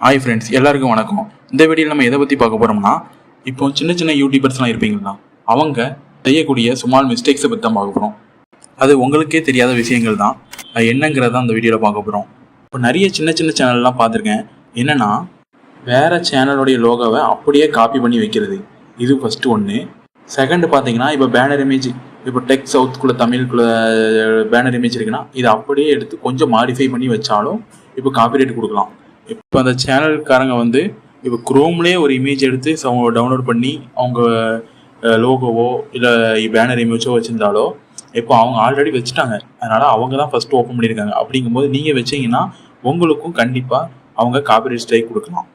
Hi friends, எல்லாருக்கும் வணக்கம். இந்த வீடியோவில் நம்ம எதை பற்றி பார்க்க போகிறோம்னா, இப்போ சின்ன சின்ன யூடியூபர்ஸ்லாம் இருப்பீங்களா, அவங்க செய்யக்கூடிய ஸ்மால் மிஸ்டேக்ஸை பற்றி தான் பார்க்க போகிறோம். அது உங்களுக்கே தெரியாத விஷயங்கள் தான், அது என்னங்கிறத அந்த வீடியோவில் பார்க்க போகிறோம். இப்போ நிறைய சின்ன சின்ன சேனல்லாம் பார்த்துருக்கேன். என்னென்னா, வேறு சேனலோடைய லோகோவை அப்படியே காப்பி பண்ணி வைக்கிறது. இது ஃபஸ்ட்டு ஒன்று. செகண்டு பார்த்தீங்கன்னா, இப்போ பேனர் இமேஜ், இப்போ டெக் சவுத்துக்குள்ளே தமிழுக்குள்ளே பேனர் இமேஜ் இருக்குன்னா, இதை அப்படியே எடுத்து கொஞ்சம் மாடிஃபை பண்ணி வச்சாலும் இப்போ காப்பிரைட் கொடுக்கலாம். இப்போ அந்த சேனல்காரங்க வந்து இப்போ குரோம்லேயே ஒரு இமேஜ் எடுத்து டவுன்லோட் பண்ணி அவங்க லோகோவோ இல்லை பேனர் இமேஜோ வச்சுருந்தாலோ இப்போ அவங்க ஆல்ரெடி வச்சுட்டாங்க. அதனால் அவங்க தான் ஃபஸ்ட்டு ஓப்பன் பண்ணியிருக்காங்க. அப்படிங்கும்போது நீங்கள் வச்சிங்கன்னா உங்களுக்கும் கண்டிப்பாக அவங்க காப்பிரைட் ஸ்ட்ரைக் கொடுக்கலாம்.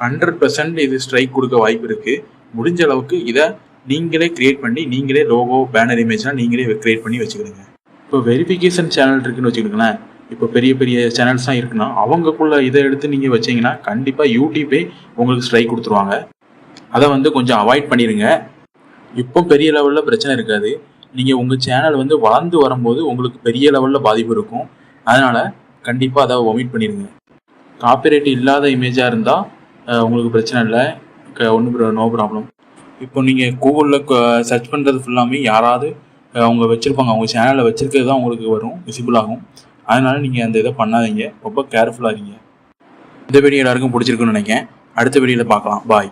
100% இது ஸ்ட்ரைக் கொடுக்க வாய்ப்பு இருக்குது. முடிஞ்ச அளவுக்கு இதை நீங்களே க்ரியேட் பண்ணி நீங்களே லோகோ பேனர் இமேஜ்லாம் நீங்களே க்ரியேட் பண்ணி வச்சுக்கிடுங்க. இப்போ வெரிஃபிகேஷன் சேனல் இருக்குதுன்னு வச்சுக்கிடுங்களேன். இப்போ பெரிய பெரிய சேனல்ஸ்லாம் இருக்குன்னா அவங்களுக்குள்ள இதை எடுத்து நீங்கள் வச்சிங்கன்னா கண்டிப்பாக யூடியூப்பே உங்களுக்கு ஸ்ட்ரைக் கொடுத்துருவாங்க. அதை வந்து கொஞ்சம் அவாய்ட் பண்ணிடுங்க. இப்போ பெரிய லெவலில் பிரச்சனை இருக்காது. நீங்கள் உங்கள் சேனல் வந்து வளர்ந்து வரும்போது உங்களுக்கு பெரிய லெவலில் பாதிப்பு இருக்கும். அதனால் கண்டிப்பாக அதை ஒமிட் பண்ணிடுங்க. காப்பிரைட் இல்லாத இமேஜாக இருந்தால் உங்களுக்கு பிரச்சனை இல்லை, ஒன்றும் நோ ப்ராப்ளம். இப்போ நீங்கள் கூகுளில் சர்ச் பண்ணுறது ஃபுல்லாமே யாராவது அவங்க வச்சுருப்பாங்க, அவங்க சேனலில் வச்சுருக்கிறது தான் உங்களுக்கு வரும், விசிபிள் ஆகும். அதனால் நீங்கள் அந்த இதை பண்ணாதீங்க, ரொம்ப கேர்ஃபுல்லாக இருங்க. இந்த வீடியோ எல்லாருக்கும் பிடிச்சிருக்குன்னு நினைக்கிறேன். அடுத்த வீடியோவில் பார்க்கலாம். பாய்.